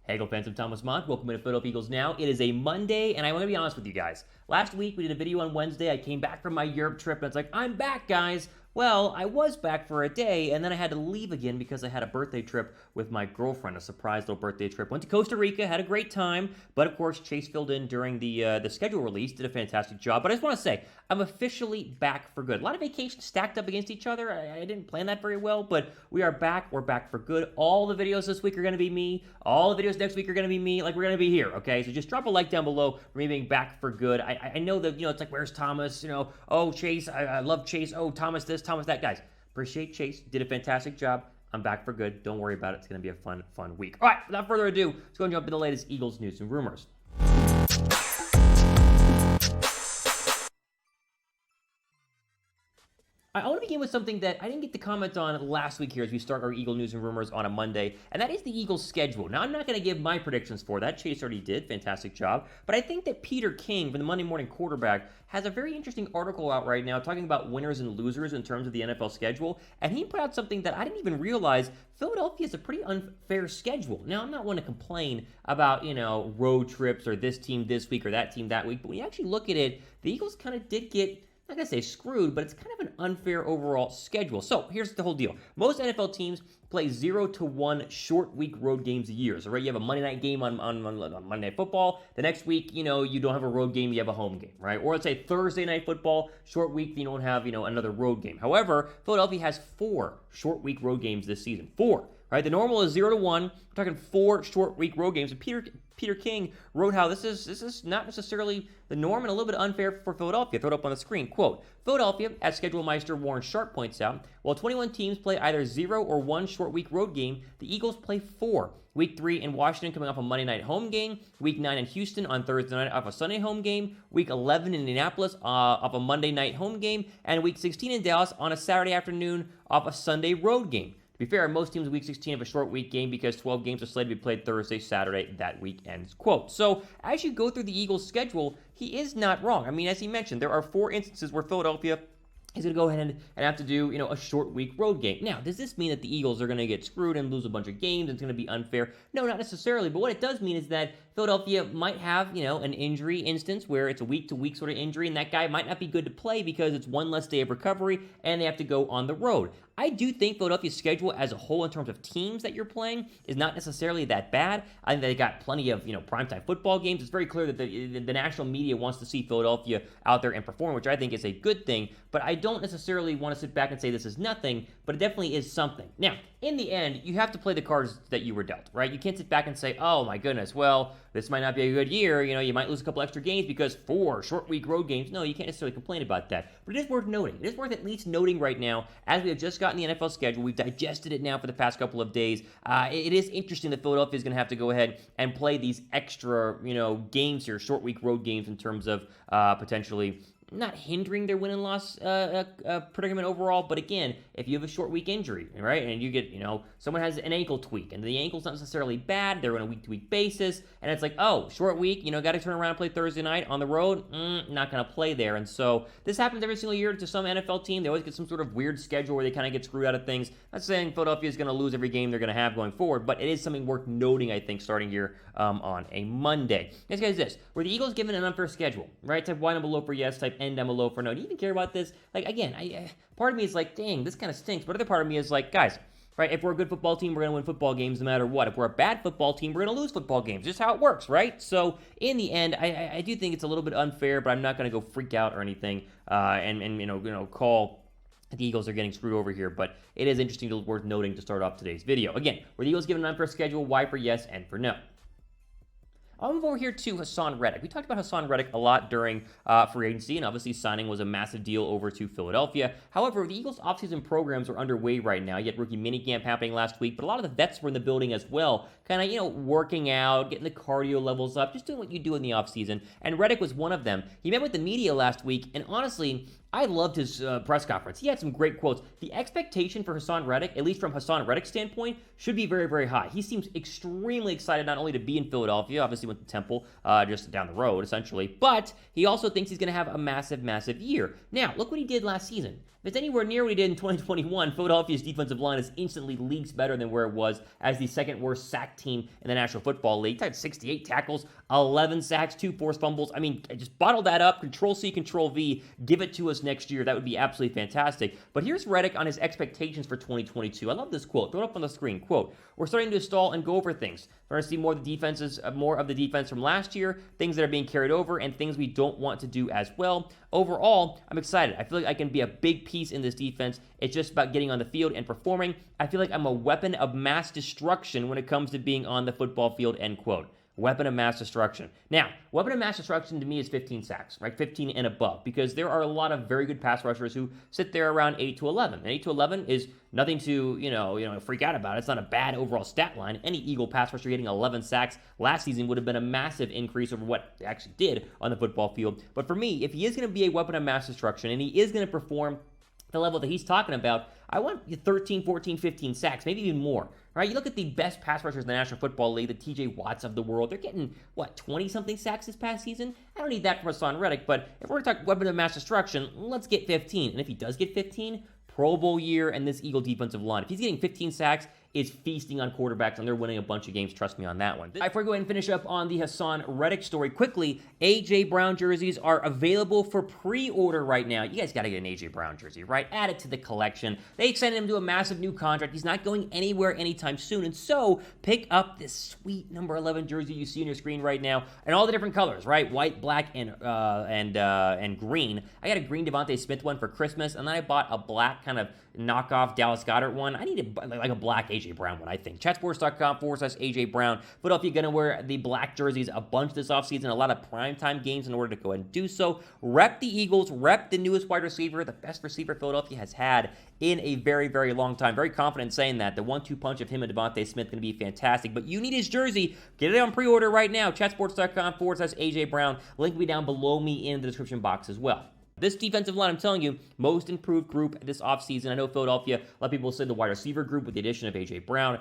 Hey, Eagle fans, I'm Thomas Mott. Welcome to Philadelphia Eagles Now. It is a Monday, and I want to be honest with you guys. Last week, we did a video on Wednesday. I came back from my Europe trip, and it's like, I'm back, guys. Well, I was back for a day, and then I had to leave again because I had a birthday trip with my girlfriend, a surprise little birthday trip. Went to Costa Rica, had a great time, but of course, Chase filled in during the schedule release, did a fantastic job. But I just want to say, I'm officially back for good. A lot of vacations stacked up against each other. I didn't plan that very well, but we are back. We're back for good. All the videos this week are going to be me. All the videos next week are going to be me. Like, we're going to be here, okay? So just drop a like down below for me being back for good. I know that, it's like, where's Thomas? Oh, Chase, I love Chase. Oh, Thomas this, Thomas that. Guys, appreciate Chase. Did a fantastic job. I'm back for good. Don't worry about it. It's going to be a fun week. All right, without further ado, let's go and jump into the latest Eagles news and rumors. I want to begin with something that I didn't get to comment on last week here as we start our Eagle news and rumors on a Monday, and that is the Eagles' schedule. Now, I'm not going to give my predictions for that. Chase already did. Fantastic job. But I think that Peter King from the Monday Morning Quarterback has a very interesting article out right now talking about winners and losers in terms of the NFL schedule, and he put out something that I didn't even realize. Philadelphia is a pretty unfair schedule. Now, I'm not one to complain about, road trips or this team this week or that team that week, but when you actually look at it, the Eagles kind of did get, I'm not going to say screwed, but it's kind of an unfair overall schedule. So here's the whole deal. Most NFL teams play 0 to 1 short week road games a year. So, right, you have a Monday night game on Monday Night Football. The next week, you don't have a road game, you have a home game, right? Or let's say Thursday Night Football, short week, you don't have, another road game. However, Philadelphia has 4 short week road games this season. 4. Right, the normal is 0 to 1. We're talking 4 short week road games. And Peter King wrote how this is not necessarily the norm and a little bit unfair for Philadelphia. Throw it up on the screen. Quote, Philadelphia, as schedule meister Warren Sharp points out, while 21 teams play either 0 or 1 short week road game, the Eagles play 4. Week 3 in Washington coming off a Monday night home game. Week 9 in Houston on Thursday night off a Sunday home game. Week 11 in Indianapolis off a Monday night home game. And Week 16 in Dallas on a Saturday afternoon off a Sunday road game. To be fair, most teams in Week 16 have a short week game because 12 games are slated to be played Thursday, Saturday, that week ends. Quote, so as you go through the Eagles' schedule, he is not wrong. I mean, as he mentioned, there are 4 instances where Philadelphia is going to go ahead and have to do, a short week road game. Now, does this mean that the Eagles are going to get screwed and lose a bunch of games and it's going to be unfair? No, not necessarily. But what it does mean is that Philadelphia might have, an injury instance where it's a week-to-week sort of injury, and that guy might not be good to play because it's one less day of recovery and they have to go on the road. I do think Philadelphia's schedule as a whole in terms of teams that you're playing is not necessarily that bad. I think they got plenty of, primetime football games. It's very clear that the national media wants to see Philadelphia out there and perform, which I think is a good thing. But I don't necessarily want to sit back and say this is nothing, but it definitely is something. Now, in the end, you have to play the cards that you were dealt, right? You can't sit back and say, oh my goodness, well, this might not be a good year. You might lose a couple extra games because 4 short week road games. No, you can't necessarily complain about that. But it is worth noting. It is worth at least noting right now, as we have just gotten the NFL schedule, we've digested it now for the past couple of days. It is interesting that Philadelphia is going to have to go ahead and play these extra, games here, short week road games in terms of potentially not hindering their win and loss predicament overall, but again, if you have a short week injury, right, and you get, someone has an ankle tweak, and the ankle's not necessarily bad, they're on a week-to-week basis, and it's like, oh, short week, got to turn around and play Thursday night on the road, not going to play there, and so this happens every single year to some NFL team. They always get some sort of weird schedule where they kind of get screwed out of things. Not saying Philadelphia is going to lose every game they're going to have going forward, but it is something worth noting, I think, starting here on a Monday. Next guy is this. Were the Eagles given an unfair schedule, right? Type Y down below for yes, type N down below for no. Do you even care about this? Like, again, part of me is like, dang, this kind of stinks. But other part of me is like, guys, right, if we're a good football team, we're going to win football games no matter what. If we're a bad football team, we're going to lose football games. Just how it works, right? So, in the end, I do think it's a little bit unfair, but I'm not going to go freak out or anything and call the Eagles are getting screwed over here, but it is interesting, worth noting to start off today's video. Again, were the Eagles given an unfair schedule? Y for yes, N for no. I'll move over here to Haason Reddick. We talked about Haason Reddick a lot during free agency, and obviously signing was a massive deal over to Philadelphia. However, the Eagles' offseason programs are underway right now. You had rookie minicamp happening last week, but a lot of the vets were in the building as well, kind of, working out, getting the cardio levels up, just doing what you do in the offseason, and Reddick was one of them. He met with the media last week, and honestly, I loved his press conference. He had some great quotes. The expectation for Haason Reddick, at least from Haason Reddick's standpoint, should be very, very high. He seems extremely excited not only to be in Philadelphia, obviously went to Temple, just down the road, essentially, but he also thinks he's going to have a massive, massive year. Now, look what he did last season. If it's anywhere near what he did in 2021, Philadelphia's defensive line is instantly leagues better than where it was as the second worst sack team in the National Football League. He had 68 tackles, 11 sacks, 2 forced fumbles. I mean, just bottle that up, Control-C, Control-V, give it to us next year. That would be absolutely fantastic. But here's Reddick on his expectations for 2022. I love this quote. Throw it up on the screen. Quote, "We're starting to stall and go over things. We're going to see more of the defense from last year, things that are being carried over, and things we don't want to do as well. Overall, I'm excited. I feel like I can be a big piece in this defense. It's just about getting on the field and performing. I feel like I'm a weapon of mass destruction when it comes to being on the football field," end quote. Weapon of mass destruction. Now, weapon of mass destruction to me is 15 sacks, right? 15 and above, because there are a lot of very good pass rushers who sit there around 8 to 11. And 8 to 11 is nothing to, freak out about. It's not a bad overall stat line. Any Eagle pass rusher getting 11 sacks last season would have been a massive increase over what they actually did on the football field. But for me, if he is going to be a weapon of mass destruction and he is going to perform the level that he's talking about, I want 13, 14, 15 sacks, maybe even more. Right? You look at the best pass rushers in the National Football League, the TJ Watts of the world, they're getting, 20-something sacks this past season? I don't need that from Haason Reddick, but if we're going to talk weapon of mass destruction, let's get 15. And if he does get 15, Pro Bowl year and this Eagle defensive line. If he's getting 15 sacks, is feasting on quarterbacks, and they're winning a bunch of games. Trust me on that one. All right, before we go ahead and finish up on the Haason Reddick story quickly, A.J. Brown jerseys are available for pre-order right now. You guys got to get an A.J. Brown jersey, right? Add it to the collection. They extended him to a massive new contract. He's not going anywhere anytime soon, and so pick up this sweet number 11 jersey you see on your screen right now, and all the different colors, right? White, black, and green. I got a green DeVonta Smith one for Christmas, and then I bought a black kind of knockoff Dallas Goedert one. I need like a black A.J. Brown one, I think. Chatsports.com/A.J. Brown. Philadelphia going to wear the black jerseys a bunch this offseason, a lot of primetime games in order to go ahead and do so. Rep the Eagles, rep the newest wide receiver, the best receiver Philadelphia has had in a very, very long time. Very confident in saying that. The 1-2 punch of him and DeVonta Smith going to be fantastic. But you need his jersey. Get it on pre-order right now. Chatsports.com/A.J. Brown. Link will be down below me in the description box as well. This defensive line, I'm telling you, most improved group this offseason. I know Philadelphia, a lot of people said the wide receiver group with the addition of A.J. Brown.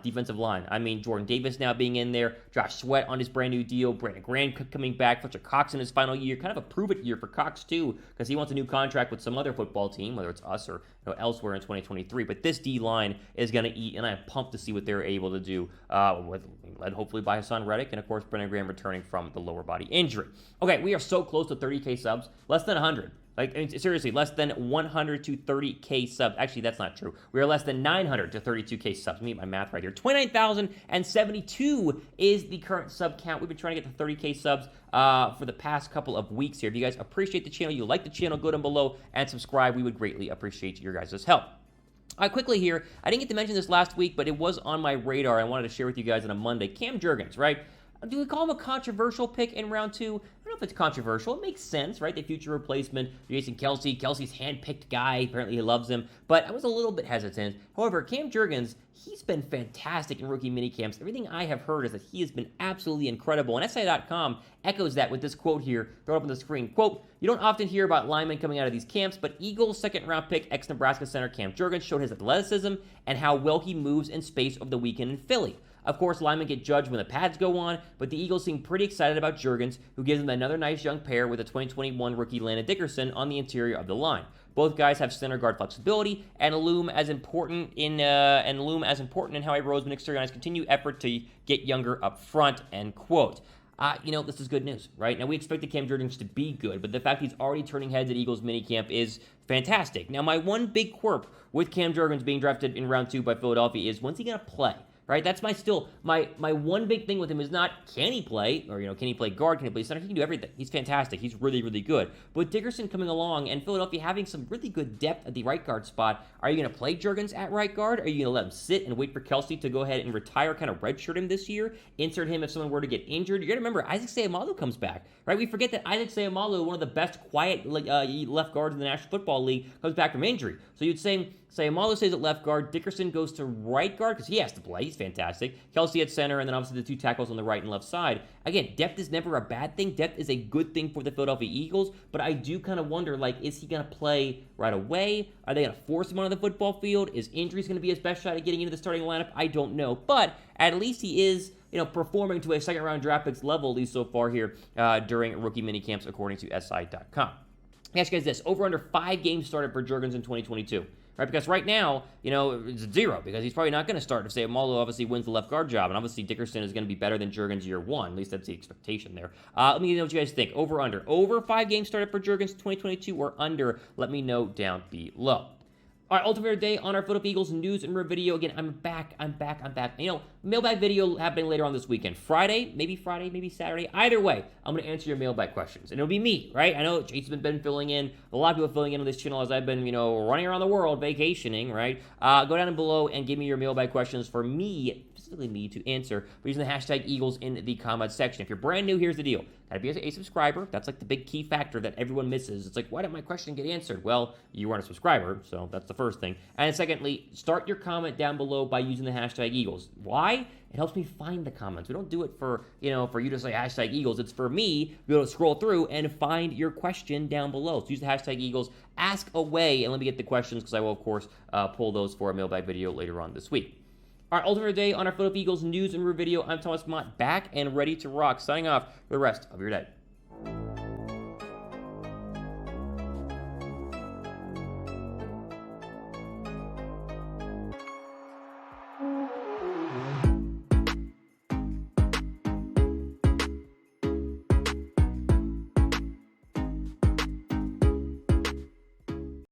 Defensive line. I mean, Jordan Davis now being in there, Josh Sweat on his brand new deal, Brandon Graham coming back, Fletcher Cox in his final year. Kind of a prove-it year for Cox, too, because he wants a new contract with some other football team, whether it's us or elsewhere in 2023. But this D-line is going to eat, and I'm pumped to see what they're able to do, led hopefully by Haason Reddick, and of course, Brandon Graham returning from the lower body injury. Okay, we are so close to 30K subs, less than 100. Seriously, less than 100 to 30K subs. Actually, that's not true. We are less than 900 to 32K subs. Let me get my math right here. 29,072 is the current sub count. We've been trying to get to 30K subs for the past couple of weeks here. If you guys appreciate the channel, you like the channel, go down below and subscribe. We would greatly appreciate your guys' help. Quickly here, I didn't get to mention this last week, but it was on my radar. I wanted to share with you guys on a Monday. Cam Jurgens, right? Do we call him a controversial pick in round 2? I don't know if it's controversial. It makes sense, right? The future replacement, Jason Kelce. Kelce's hand-picked guy. Apparently he loves him. But I was a little bit hesitant. However, Cam Jurgens, he's been fantastic in rookie minicamps. Everything I have heard is that he has been absolutely incredible. And SI.com echoes that with this quote here. Throw it up on the screen. Quote, "You don't often hear about linemen coming out of these camps, but Eagles second-round pick ex-Nebraska center Cam Jurgens showed his athleticism and how well he moves in space over the weekend in Philly. Of course, linemen get judged when the pads go on, but the Eagles seem pretty excited about Jurgens, who gives them another nice young pair with a 2021 rookie Landon Dickerson on the interior of the line. Both guys have center guard flexibility and loom as important in Howie Roseman exterior on his continued effort to get younger up front," end quote. This is good news, right? Now, we expected Cam Jurgens to be good, but the fact he's already turning heads at Eagles minicamp is fantastic. Now, my one big quirk with Cam Jurgens being drafted in round 2 by Philadelphia is, when's he going to play? Right, that's my one big thing with him is not can he play, or can he play guard, can he play center? He can do everything. He's fantastic. He's really, really good. But with Dickerson coming along and Philadelphia having some really good depth at the right guard spot, are you going to play Jurgens at right guard? Are you going to let him sit and wait for Kelce to go ahead and retire, kind of redshirt him this year, insert him if someone were to get injured? You're going to remember Isaac Seumalo comes back, right? We forget that Isaac Seumalo, one of the best quiet left guards in the National Football League, comes back from injury. So you'd say Seumalo stays at left guard, Dickerson goes to right guard because he has to play. He's fantastic. Kelce at center, and then obviously the 2 tackles on the right and left side. Again, depth is never a bad thing. Depth is a good thing for the Philadelphia Eagles, but I do kind of wonder, is he going to play right away? Are they going to force him onto the football field? Is injuries going to be his best shot at getting into the starting lineup? I don't know, but at least he is performing to a second-round draft picks level, at least so far here during rookie minicamps, according to SI.com. ask you guys this. Over under 5 games started for Jurgens in 2022. Right, because right now, it's 0, because he's probably not going to start if Malo obviously wins the left guard job, and obviously Dickerson is going to be better than Jurgens year 1. At least that's the expectation there. Let me know what you guys think. Over, under. Over 5 games started for Jurgens in 2022 or under? Let me know down below. All right, ultimate day on our Philadelphia Eagles news and review video. Again, I'm back. Mailbag video happening later on this weekend. Friday, maybe Saturday. Either way, I'm going to answer your mailbag questions. And it'll be me, right? I know Jason's been filling in. A lot of people filling in on this channel as I've been, running around the world, vacationing, right? Go down below and give me your mailbag questions for me, specifically me, to answer by using the hashtag Eagles in the comments section. If you're brand new, here's the deal. Gotta be a subscriber. That's like the big key factor that everyone misses. It's like, why didn't my question get answered? Well, you weren't a subscriber, so that's the first thing. And secondly, start your comment down below by using the hashtag Eagles. Why? It helps me find the comments. We don't do it for you to say hashtag Eagles. It's for me to be able to scroll through and find your question down below. So use the hashtag Eagles, ask away, and let me get the questions, because I will, of course, pull those for a mailbag video later on this week. All right, ultimate day on our Philadelphia Eagles news and review video. I'm Thomas Mott, back and ready to rock. Signing off for the rest of your day.